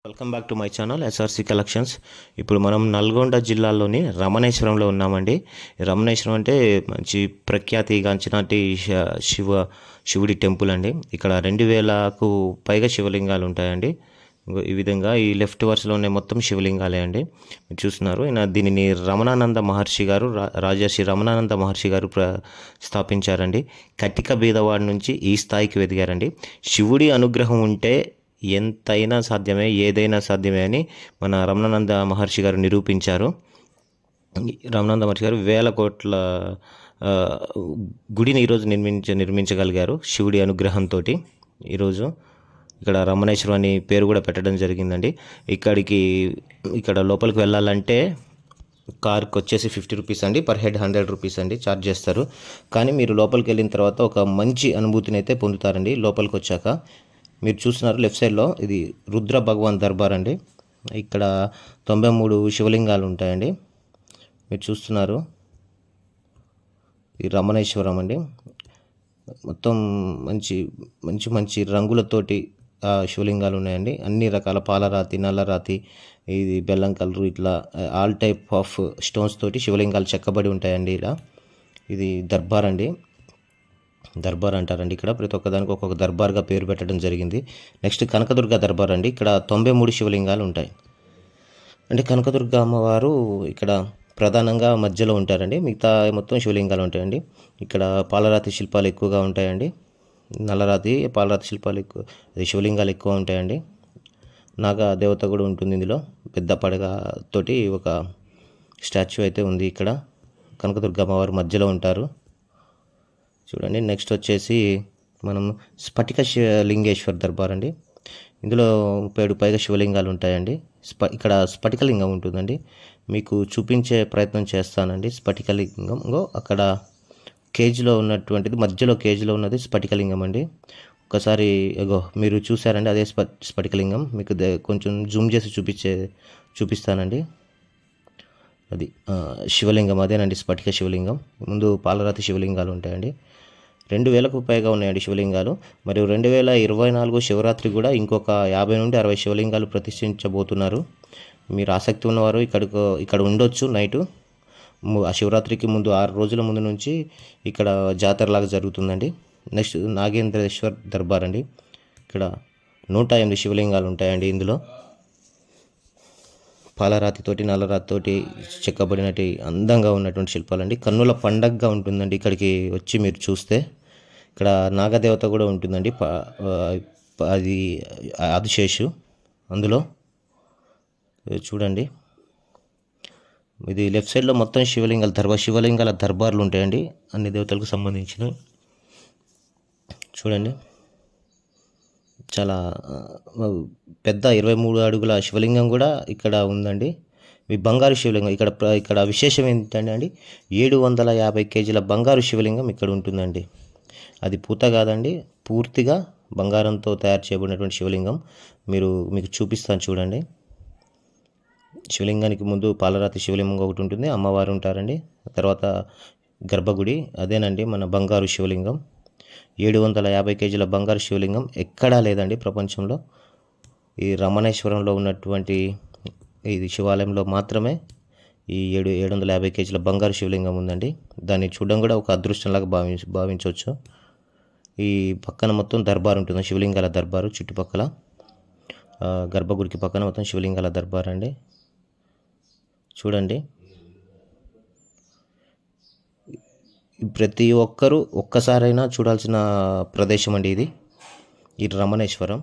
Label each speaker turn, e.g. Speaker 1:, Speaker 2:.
Speaker 1: Welcome back to my channel SRC collections. ఇప్పుడు మనం నల్గొండ జిల్లాలోని రమణేశ్వరంలో ఉన్నామండి. రమణేశ్వరం అంటే మంచి ప్రఖ్యాతిగాంచినటి శివుడి టెంపుల్ అండి. ఇక్కడ 2000కు పైగా శివలింగాలు ఉంటాయండి. ఈ విధంగా ఈ లెఫ్ట్ వర్స్లోనే మొత్తం శివలింగాలే అండి. మీరు చూస్తున్నారు. దీనిని రమణానంద మహర్షి గారు, రాజర్షి రమణానంద మహర్షి గారు స్థాపించారండి. కటిక బీదవాడి నుంచి ఈ స్థాయికి ఎదిగారండి. శివుడి అనుగ్రహం ఉంటే ఎంతైనా సాధ్యమే, ఏదైనా సాధ్యమే అని మన రమణానంద మహర్షి గారు నిరూపించారు. రమణానంద మహర్షి గారు 1000 కోట్ల గుడిని ఈరోజు నిర్మించగలిగారు శివుడి అనుగ్రహంతో. ఈరోజు ఇక్కడ రమణేశ్వరం అని పేరు కూడా పెట్టడం జరిగిందండి. ఇక్కడ లోపలికి వెళ్ళాలంటే కార్కి వచ్చేసి 50 రూపీస్ అండి, పర్ హెడ్ 100 రూపీస్ అండి ఛార్జ్ చేస్తారు. కానీ మీరు లోపలికి వెళ్ళిన తర్వాత ఒక మంచి అనుభూతిని అయితే పొందుతారండి. లోపలికి వచ్చాక మీరు చూస్తున్నారు లెఫ్ట్ సైడ్లో ఇది రుద్ర భగవాన్ దర్బార్ అండి. ఇక్కడ 93 శివలింగాలు ఉంటాయండి. మీరు చూస్తున్నారు ఈ రమణేశ్వరం అండి. మొత్తం మంచి మంచి మంచి రంగులతోటి శివలింగాలు ఉన్నాయండి. అన్ని రకాల పాలరాతి, నల్లరాతి, ఇది బెల్లం కలరు, ఇట్లా ఆల్ టైప్ ఆఫ్ స్టోన్స్ తోటి శివలింగాలు చెక్కబడి ఉంటాయండి. ఇలా ఇది దర్బార్ అండి. దర్బార్ అంటారండి. ఇక్కడ ప్రతి ఒక్కదానికి ఒక్కొక్క దర్బార్గా పేరు పెట్టడం జరిగింది. నెక్స్ట్ కనకదుర్గ దర్బార్ అండి. ఇక్కడ 93 శివలింగాలు ఉంటాయి. అంటే కనకదుర్గ అమ్మవారు ఇక్కడ ప్రధానంగా మధ్యలో ఉంటారండి. మిగతా మొత్తం శివలింగాలు ఉంటాయండి. ఇక్కడ పాలరాతి శిల్పాలు ఎక్కువగా ఉంటాయండి. నల్లరాతి, పాలరాతి శిల్పాలు ఎక్కువ, శివలింగాలు ఎక్కువ ఉంటాయండి. నాగ దేవత కూడా ఉంటుంది ఇందులో. పెద్ద పడగ తోటి ఒక స్టాచ్యూ అయితే ఉంది. ఇక్కడ కనకదుర్గ అమ్మవారు మధ్యలో ఉంటారు చూడండి. నెక్స్ట్ వచ్చేసి మనం స్ఫటిక లింగేశ్వర్ దర్బార్ అండి. ఇందులో 37 పైగా శివలింగాలు ఉంటాయండి. ఇక్కడ స్ఫటికలింగం ఉంటుందండి. మీకు చూపించే ప్రయత్నం చేస్తానండి. స్ఫటికలింగం అక్కడ కేజీలో ఉన్నటువంటిది, మధ్యలో కేజీలో ఉన్నది స్ఫటికలింగం అండి. ఒకసారి మీరు చూసారండి, అదే స్ఫటికలింగం. మీకు కొంచెం జూమ్ చేసి చూపిస్తానండి. అది శివలింగం, అదేనండి స్ఫటిక శివలింగం. ముందు పాలరాతి శివలింగాలు ఉంటాయండి. 2000కు పైగా ఉన్నాయండి శివలింగాలు. మరియు 2024 శివరాత్రి కూడా ఇంకొక 50 నుండి 60 శివలింగాలు ప్రతిష్ఠించబోతున్నారు. మీరు ఆసక్తి ఉన్నవారు ఇక్కడ ఉండొచ్చు నైటు. ఆ శివరాత్రికి ముందు 6 రోజుల ముందు నుంచి ఇక్కడ జాతరలాగా జరుగుతుందండి. నెక్స్ట్ నాగేంద్రేశ్వర్ దర్బార్ అండి. ఇక్కడ 108 శివలింగాలు ఉంటాయండి. ఇందులో పాలరాతితోటి, నల్లరాతితోటి చెక్కబడినటి అందంగా ఉన్నటువంటి శిల్పాలండి. కన్నుల పండగగా ఉంటుందండి ఇక్కడికి వచ్చి మీరు చూస్తే. ఇక్కడ నాగదేవత కూడా ఉంటుందండి. అది ఆదిశేషు అందులో చూడండి. ఇది లెఫ్ట్ సైడ్లో మొత్తం శివలింగాల దర్బార్లు ఉంటాయండి, అన్ని దేవతలకు సంబంధించినవి. చూడండి, చాలా పెద్ద 23 అడుగుల శివలింగం కూడా ఇక్కడ ఉందండి. ఈ బంగారు శివలింగం ఇక్కడ విశేషం ఏంటంటే అండి, 750 కేజీల బంగారు శివలింగం ఇక్కడ ఉంటుందండి. అది పూత కాదండి, పూర్తిగా బంగారంతో తయారు చేయబడినటువంటి శివలింగం. మీకు చూపిస్తాను చూడండి. శివలింగానికి ముందు పాలరాతి శివలింగం ఒకటి ఉంటుంది, అమ్మవారు ఉంటారండి. తర్వాత గర్భగుడి, అదేనండి మన బంగారు శివలింగం. 750 కేజీల బంగారు శివలింగం ఎక్కడా లేదండి ప్రపంచంలో. ఈ రమణేశ్వరంలో ఉన్నటువంటి ఇది శివాలయంలో మాత్రమే ఈ 750 కేజీల బంగారు శివలింగం ఉందండి. దాన్ని చూడడం కూడా ఒక అదృష్టంలాగా భావించవచ్చు. ఈ పక్కన మొత్తం దర్బార్ ఉంటుంది, శివలింగాల దర్బారు. చుట్టుపక్కల గర్భగుడికి పక్కన మొత్తం శివలింగాల దర్బార్ అండి. చూడండి, ప్రతి ఒక్కరూ ఒక్కసారైనా చూడాల్సిన ప్రదేశం అండి ఇది, ఈ రమణేశ్వరం.